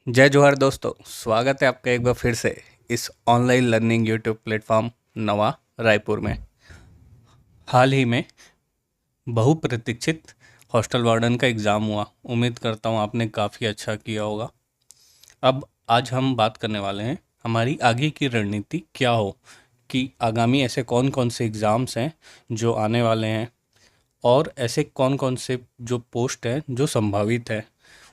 जय जोहार दोस्तों, स्वागत है आपका एक बार फिर से इस ऑनलाइन लर्निंग यूट्यूब प्लेटफॉर्म नवा रायपुर में। हाल ही में बहुप्रतीक्षित हॉस्टल वार्डन का एग्ज़ाम हुआ। उम्मीद करता हूँ आपने काफ़ी अच्छा किया होगा। अब आज हम बात करने वाले हैं हमारी आगे की रणनीति क्या हो, कि आगामी ऐसे कौन कौन से एग्ज़ाम्स हैं जो आने वाले हैं, और ऐसे कौन कौन से जो पोस्ट हैं जो संभावित है,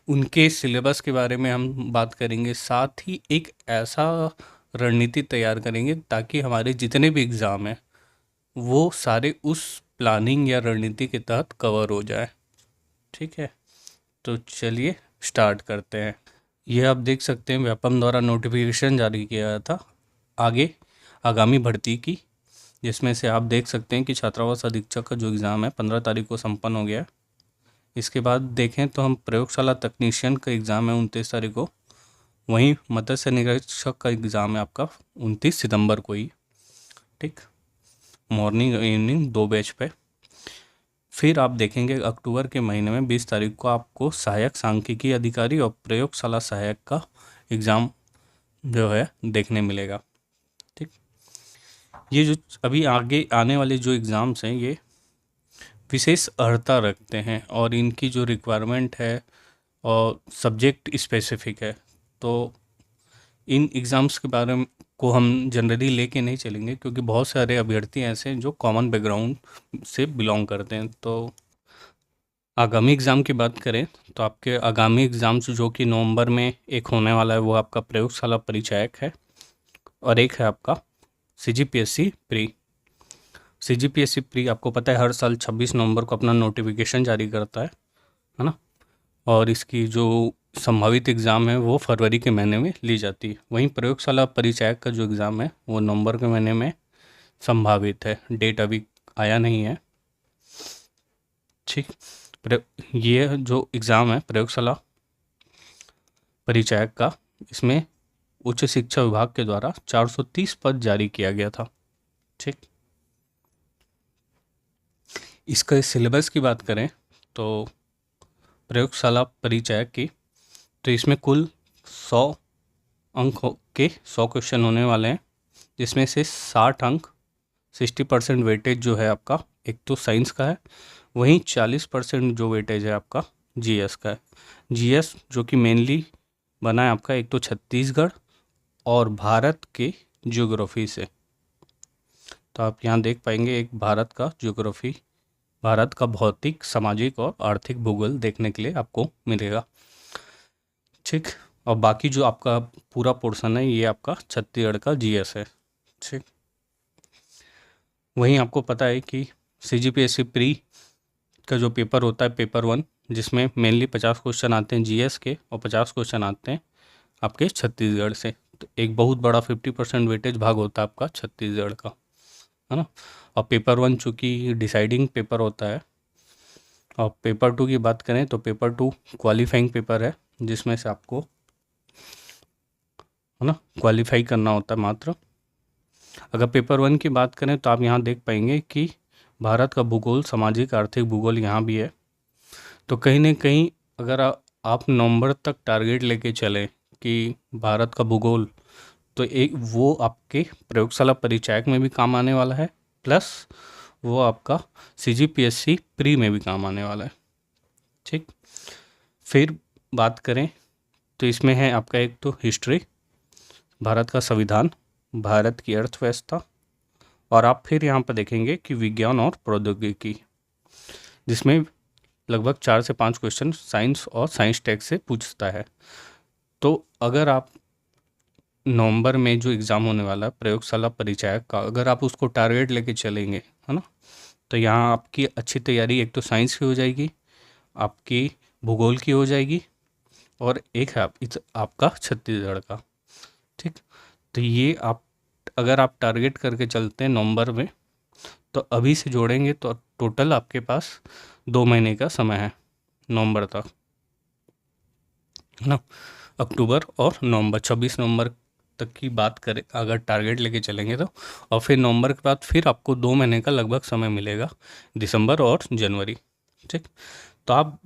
उनके सिलेबस के बारे में हम बात करेंगे। साथ ही एक ऐसा रणनीति तैयार करेंगे ताकि हमारे जितने भी एग्ज़ाम हैं वो सारे उस प्लानिंग या रणनीति के तहत कवर हो जाए। ठीक है, तो चलिए स्टार्ट करते हैं। ये आप देख सकते हैं व्यापम द्वारा नोटिफिकेशन जारी किया गया था आगे आगामी भर्ती की, जिसमें से आप देख सकते हैं कि छात्रावास अधीक्षक का जो एग्ज़ाम है 15 तारीख को संपन्न हो गया है। इसके बाद देखें तो हम प्रयोगशाला तकनीशियन का एग्ज़ाम है 29 तारीख को। वहीं मत्स्य निरीक्षक का एग्ज़ाम है आपका 29 सितंबर को ही। ठीक, मॉर्निंग इवनिंग 2 बैच पे। फिर आप देखेंगे अक्टूबर के महीने में 20 तारीख को आपको सहायक सांख्यिकी अधिकारी और प्रयोगशाला सहायक का एग्ज़ाम जो है देखने मिलेगा। ठीक, ये जो अभी आगे आने वाले जो एग्ज़ाम्स हैं ये विशेष अर्हता रखते हैं और इनकी जो रिक्वायरमेंट है और सब्जेक्ट स्पेसिफिक है। तो इन एग्ज़ाम्स के बारे में को हम जनरली लेके नहीं चलेंगे, क्योंकि बहुत सारे अभ्यर्थी ऐसे हैं जो कॉमन बैकग्राउंड से बिलोंग करते हैं। तो आगामी एग्ज़ाम की बात करें तो आपके आगामी एग्ज़ाम्स जो कि नवंबर में एक होने वाला है वो आपका प्रयोगशाला परिचायक है, और एक है आपका CGPSC प्री। CGPSC प्री आपको पता है हर साल 26 नवंबर को अपना नोटिफिकेशन जारी करता है ना। और इसकी जो संभावित एग्ज़ाम है वो फरवरी के महीने में ली जाती है। वहीं प्रयोगशाला परिचायक का जो एग्ज़ाम है वो नवंबर के महीने में संभावित है, डेट अभी आया नहीं है। ठीक, ये जो एग्ज़ाम है प्रयोगशाला परिचायक का, इसमें उच्च शिक्षा विभाग के द्वारा 430 पद जारी किया गया था। ठीक, इसका सिलेबस की बात करें तो प्रयोगशाला परिचायक की, तो इसमें कुल 100 अंक के 100 क्वेश्चन होने वाले हैं, जिसमें से 60 अंक 60% वेटेज जो है आपका एक तो साइंस का है, वहीं 40% जो वेटेज है आपका जीएस का है। जीएस जो कि मेनली बना है आपका एक तो छत्तीसगढ़ और भारत के ज्योग्राफी से। तो आप यहाँ देख पाएंगे एक भारत का ज्योग्राफी, भारत का भौतिक, सामाजिक और आर्थिक भूगोल देखने के लिए आपको मिलेगा। ठीक, और बाकी जो आपका पूरा पोर्शन है ये आपका छत्तीसगढ़ का जीएस है। ठीक, वहीं आपको पता है कि CGPSC प्री का जो पेपर होता है पेपर 1, जिसमें मेनली 50 क्वेश्चन आते हैं जीएस के और 50 क्वेश्चन आते हैं आपके छत्तीसगढ़ से। तो एक बहुत बड़ा 50% वेटेज भाग होता है आपका छत्तीसगढ़ का, है ना। और पेपर 1 चूँकि डिसाइडिंग पेपर होता है, और पेपर 2 की बात करें तो पेपर 2 क्वालिफाइंग पेपर है, जिसमें से आपको, है ना, क्वालिफाई करना होता है मात्र। अगर पेपर 1 की बात करें तो आप यहाँ देख पाएंगे कि भारत का भूगोल, सामाजिक, आर्थिक भूगोल यहाँ भी है। तो कहीं ना कहीं अगर आप नवंबर तक टारगेट लेके चलें कि भारत का भूगोल, तो एक वो आपके प्रयोगशाला परिचायक में भी काम आने वाला है, प्लस वो आपका CGPSC प्री में भी काम आने वाला है। ठीक, फिर बात करें तो इसमें है आपका एक तो हिस्ट्री, भारत का संविधान, भारत की अर्थव्यवस्था, और आप फिर यहाँ पर देखेंगे कि विज्ञान और प्रौद्योगिकी, जिसमें लगभग 4 से 5 क्वेश्चन साइंस और साइंस टेक से पूछता है। तो अगर आप नवंबर में जो एग्ज़ाम होने वाला है प्रयोगशाला परिचायक का, अगर आप उसको टारगेट लेके चलेंगे, है ना, तो यहाँ आपकी अच्छी तैयारी एक तो साइंस की हो जाएगी, आपकी भूगोल की हो जाएगी, और एक है आपका छत्तीसगढ़ का। ठीक, तो ये आप अगर आप टारगेट करके चलते हैं नवंबर में, तो अभी से जोड़ेंगे तो टोटल आपके पास 2 महीने का समय है नवंबर तक, है ना। अक्टूबर और नवंबर, 26 नवंबर तक की बात करें अगर टारगेट लेके चलेंगे तो, और फिर नवंबर के बाद फिर आपको 2 महीने का लगभग समय मिलेगा, दिसंबर और जनवरी। ठीक, तो आप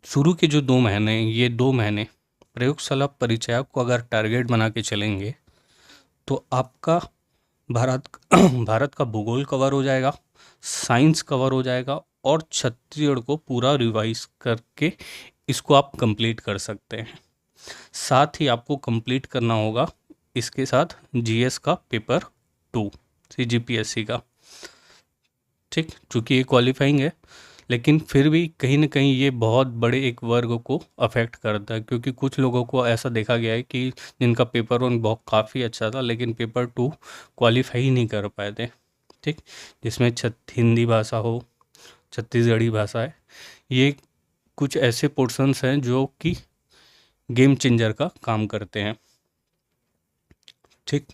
शुरू के जो 2 महीने, ये 2 महीने प्रयोगशाला परिचय को अगर टारगेट बना के चलेंगे तो आपका भारत भारत का भूगोल कवर हो जाएगा, साइंस कवर हो जाएगा और छत्तीसगढ़ को पूरा रिवाइज करके इसको आप कंप्लीट कर सकते हैं। साथ ही आपको कंप्लीट करना होगा इसके साथ जीएस का पेपर 2 सीजीपीएससी का, ठीक, चूँकि ये क्वालिफाइंग है लेकिन फिर भी कहीं न कहीं ये बहुत बड़े एक वर्ग को अफ़ेक्ट करता है, क्योंकि कुछ लोगों को ऐसा देखा गया है कि जिनका पेपर 1 बहुत काफ़ी अच्छा था लेकिन पेपर 2 क्वालिफाई ही नहीं कर पाए थे, ठीक, जिसमें हिंदी भाषा हो, छत्तीसगढ़ी भाषा है, ये कुछ ऐसे पोर्शंस हैं जो कि गेम चेंजर का काम करते हैं, ठीक।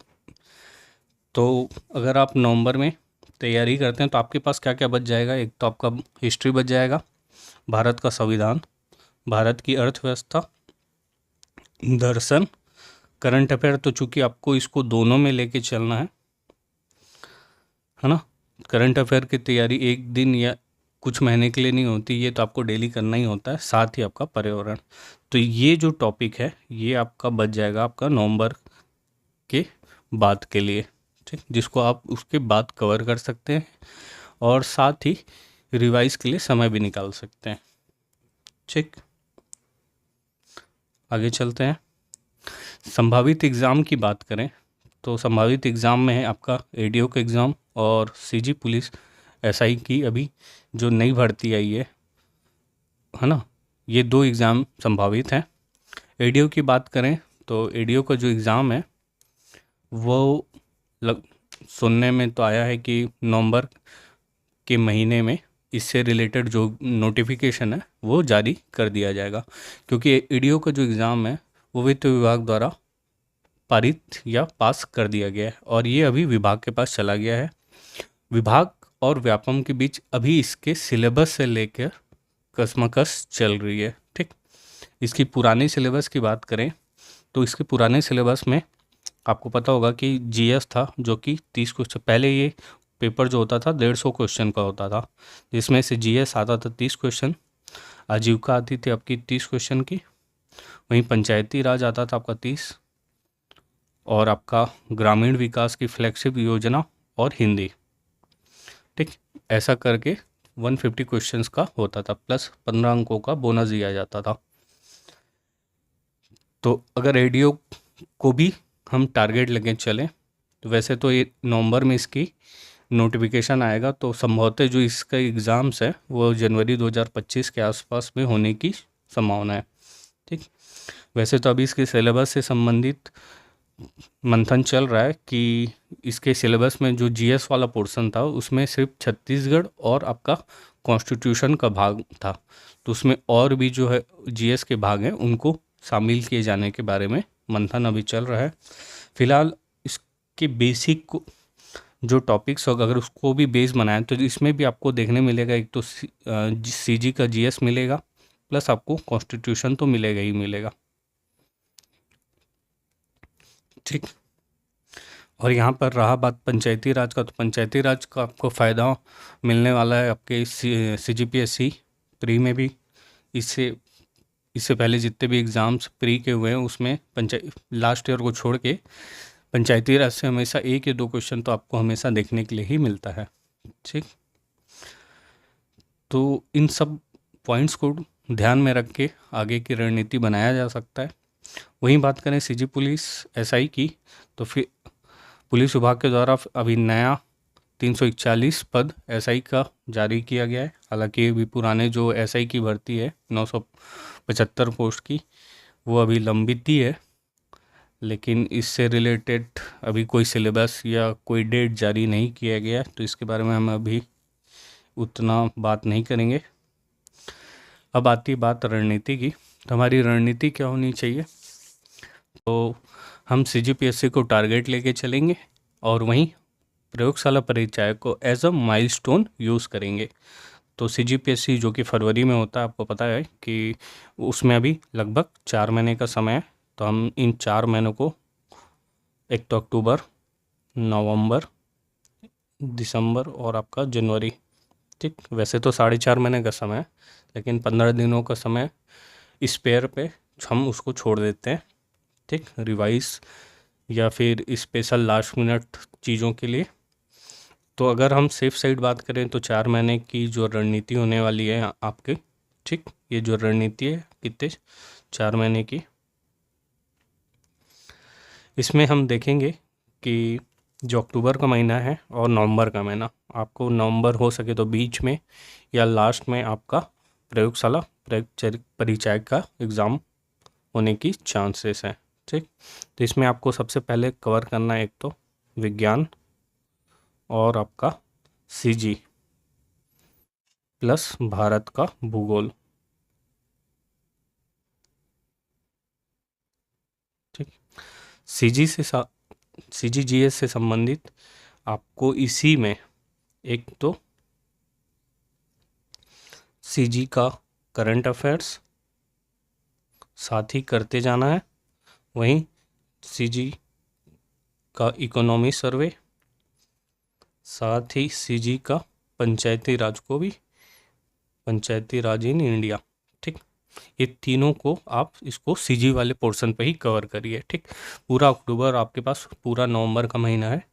तो अगर आप नवंबर में तैयारी करते हैं तो आपके पास क्या क्या बच जाएगा, एक तो आपका हिस्ट्री बच जाएगा, भारत का संविधान, भारत की अर्थव्यवस्था, दर्शन, करंट अफेयर, तो चूंकि आपको इसको दोनों में लेके चलना है ना, करंट अफेयर की तैयारी एक दिन या कुछ महीने के लिए नहीं होती, ये तो आपको डेली करना ही होता है, साथ ही आपका पर्यावरण। तो ये जो टॉपिक है ये आपका बच जाएगा आपका नवंबर के बाद के लिए, ठीक, जिसको आप उसके बाद कवर कर सकते हैं और साथ ही रिवाइज के लिए समय भी निकाल सकते हैं, ठीक। आगे चलते हैं। संभावित एग्ज़ाम की बात करें तो संभावित एग्ज़ाम में है आपका एडीओ का एग्ज़ाम और सीजी पुलिस एसआई की अभी जो नई भर्ती आई है ना, ये 2 एग्ज़ाम संभावित हैं। एडीओ की बात करें तो एडीओ का जो एग्ज़ाम है वो सुनने में तो आया है कि नवंबर के महीने में इससे रिलेटेड जो नोटिफिकेशन है वो जारी कर दिया जाएगा, क्योंकि एडीओ का जो एग्ज़ाम है वो वित्त विभाग द्वारा पारित या पास कर दिया गया है और ये अभी विभाग के पास चला गया है। विभाग और व्यापम के बीच अभी इसके सिलेबस से लेकर कशमकश चल रही है, ठीक। इसकी पुरानी सिलेबस की बात करें तो इसके पुराने सिलेबस में आपको पता होगा कि जीएस था जो कि 30 क्वेश्चन, पहले ये पेपर जो होता था 150 क्वेश्चन का होता था, जिसमें से जीएस आता था 30 क्वेश्चन, आजीविका आती थी आपकी 30 क्वेश्चन की, वहीं पंचायती राज आता था आपका 30 और आपका ग्रामीण विकास की फ्लैगशिप योजना और हिंदी, ठीक, ऐसा करके 150 क्वेश्चंस का होता था प्लस 15 अंकों का बोनस दिया जाता था। तो अगर एडीओ को भी हम टारगेट लेके चलें तो वैसे तो ये नवंबर में इसकी नोटिफिकेशन आएगा, तो संभवतः जो इसका एग्ज़ाम्स है वो जनवरी 2025 के आसपास में होने की संभावना है, ठीक। वैसे तो अभी इसके सिलेबस से संबंधित मंथन चल रहा है कि इसके सिलेबस में जो जीएस वाला पोर्शन था उसमें सिर्फ छत्तीसगढ़ और आपका कॉन्स्टिट्यूशन का भाग था, तो उसमें और भी जो है जीएस के भाग हैं उनको शामिल किए जाने के बारे में मंथन अभी चल रहा है। फिलहाल इसके बेसिक जो टॉपिक्स होगा अगर उसको भी बेस बनाएं तो इसमें भी आपको देखने मिलेगा, एक तो सीजी का जीएस मिलेगा प्लस आपको कॉन्स्टिट्यूशन तो मिलेगा ही मिलेगा, ठीक। और यहाँ पर रहा बात पंचायती राज का, तो पंचायती राज का आपको फ़ायदा मिलने वाला है आपके सीजीपीएससी प्री में भी। इससे पहले जितने भी एग्ज़ाम्स प्री के हुए हैं उसमें लास्ट ईयर को छोड़ के पंचायती राज से हमेशा 1 या 2 क्वेश्चन तो आपको हमेशा देखने के लिए ही मिलता है, ठीक। तो इन सब पॉइंट्स को ध्यान में रख के आगे की रणनीति बनाया जा सकता है। वहीं बात करें सीजी पुलिस एसआई की तो फिर पुलिस विभाग के द्वारा अभी नया 341 पद एसआई का जारी किया गया है। हालांकि अभी पुराने जो एसआई की भर्ती है 975 पोस्ट की वो अभी लंबित ही है, लेकिन इससे रिलेटेड अभी कोई सिलेबस या कोई डेट जारी नहीं किया गया, तो इसके बारे में हम अभी उतना बात नहीं करेंगे। अब आती बात रणनीति की, तो हमारी रणनीति क्या होनी चाहिए, तो हम सीजीपीएससी को टारगेट लेके चलेंगे और वहीं प्रयोगशाला परिचय को एज अ माइलस्टोन यूज़ करेंगे। तो सीजीपीएससी जो कि फरवरी में होता है, आपको पता है कि उसमें अभी लगभग 4 महीने का समय है, तो हम इन 4 महीनों को एक तो अक्टूबर, नवंबर, दिसंबर और आपका जनवरी, ठीक, वैसे तो 4.5 महीने का समय है लेकिन 15 दिनों का समय स्पेयर पे हम उसको छोड़ देते हैं, ठीक, रिवाइज या फिर स्पेशल लास्ट मिनट चीज़ों के लिए। तो अगर हम सेफ साइड बात करें तो 4 महीने की जो रणनीति होने वाली है आपके, ठीक, ये जो रणनीति है कितने 4 महीने की, इसमें हम देखेंगे कि जो अक्टूबर का महीना है और नवंबर का महीना, आपको नवंबर हो सके तो बीच में या लास्ट में आपका प्रयोगशाला परिचय का एग्ज़ाम होने की चांसेस हैं, ठीक। तो इसमें आपको सबसे पहले कवर करना है एक तो विज्ञान और आपका सीजी प्लस भारत का भूगोल, ठीक। सीजीजीएस से संबंधित आपको इसी में एक तो सीजी का करंट अफेयर्स साथ ही करते जाना है, वहीं सीजी का इकोनॉमी सर्वे, साथ ही सीजी का पंचायती राज को भी, पंचायती राज इन इंडिया, ठीक। ये तीनों को आप इसको सीजी वाले पोर्शन पे ही कवर करिए, ठीक। पूरा अक्टूबर आपके पास, पूरा नवंबर का महीना है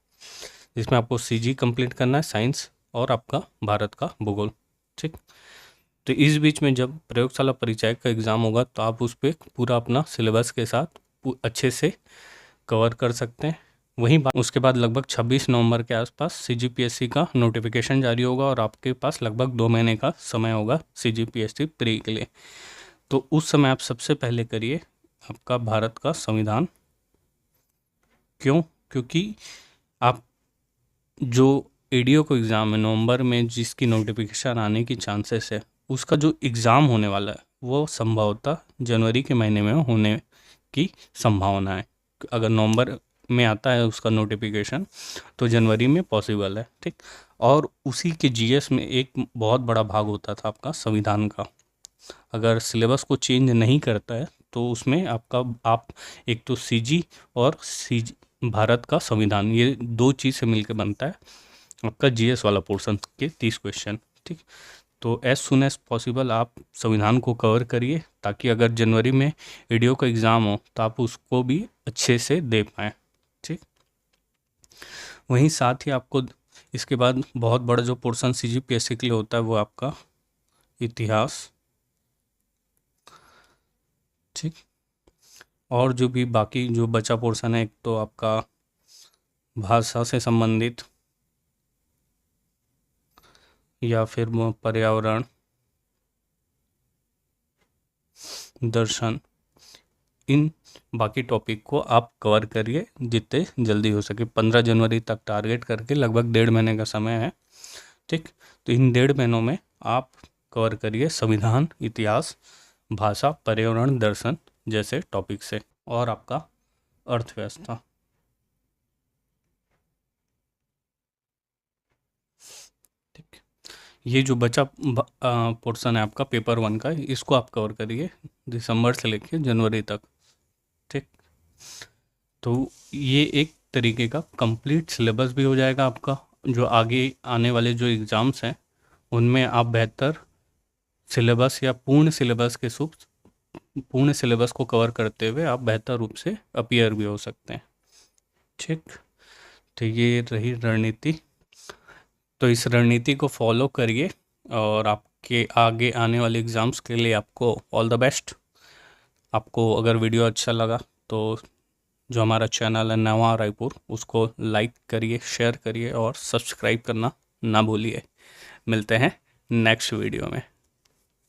जिसमें आपको सीजी कंप्लीट करना है, साइंस और आपका भारत का भूगोल, ठीक। तो इस बीच में जब प्रयोगशाला परिचय का एग्ज़ाम होगा तो आप उस पर पूरा अपना सिलेबस के साथ अच्छे से कवर कर सकते हैं। वहीं उसके बाद लगभग 26 नवंबर के आसपास सीजीपीएससी का नोटिफिकेशन जारी होगा और आपके पास लगभग 2 महीने का समय होगा सीजीपीएससी प्री के लिए। तो उस समय आप सबसे पहले करिए आपका भारत का संविधान। क्यों? क्योंकि आप जो एडीओ को एग्ज़ाम है नवंबर में जिसकी नोटिफिकेशन आने की चांसेस है, उसका जो एग्ज़ाम होने वाला है वो संभवतः जनवरी के महीने में होने की संभावना है। अगर नवंबर में आता है उसका नोटिफिकेशन तो जनवरी में पॉसिबल है, ठीक। और उसी के जीएस में एक बहुत बड़ा भाग होता था आपका संविधान का। अगर सिलेबस को चेंज नहीं करता है तो उसमें आप एक तो सीजी और सीजी भारत का संविधान, ये 2 चीज़ से मिलकर बनता है आपका जीएस वाला पोर्शन के 30 क्वेश्चन, ठीक। तो एज सुन एज पॉसिबल आप संविधान को कवर करिए ताकि अगर जनवरी में एडीओ का एग्ज़ाम हो तो आप उसको भी अच्छे से दे पाएँ, ठीक। वहीं साथ ही आपको इसके बाद बहुत बड़ा जो पोर्शन सीजीपीएससी के लिए होता है वो आपका इतिहास, ठीक। और जो भी बाकी जो बचा पोर्शन है, एक तो आपका भाषा से संबंधित या फिर पर्यावरण, दर्शन, इन बाकी टॉपिक को आप कवर करिए जितने जल्दी हो सके। 15 जनवरी तक टारगेट करके लगभग 1.5 महीने का समय है, ठीक। तो इन 1.5 महीनों में आप कवर करिए संविधान, इतिहास, भाषा, पर्यावरण, दर्शन जैसे टॉपिक से, और आपका अर्थव्यवस्था, ठीक। ये जो बचा पोर्शन है आपका पेपर 1 का, इसको आप कवर करिए दिसंबर से लेकर जनवरी तक, ठीक। तो ये एक तरीके का कंप्लीट सिलेबस भी हो जाएगा आपका। जो आगे आने वाले जो एग्ज़ाम्स हैं उनमें आप बेहतर सिलेबस या पूर्ण सिलेबस को कवर करते हुए आप बेहतर रूप से अपीयर भी हो सकते हैं, ठीक। तो ये रही रणनीति। तो इस रणनीति को फॉलो करिए और आपके आगे आने वाले एग्ज़ाम्स के लिए आपको ऑल द बेस्ट। आपको अगर वीडियो अच्छा लगा तो जो हमारा चैनल है नवा रायपुर, उसको लाइक करिए, शेयर करिए और सब्सक्राइब करना ना भूलिए। मिलते हैं नेक्स्ट वीडियो में।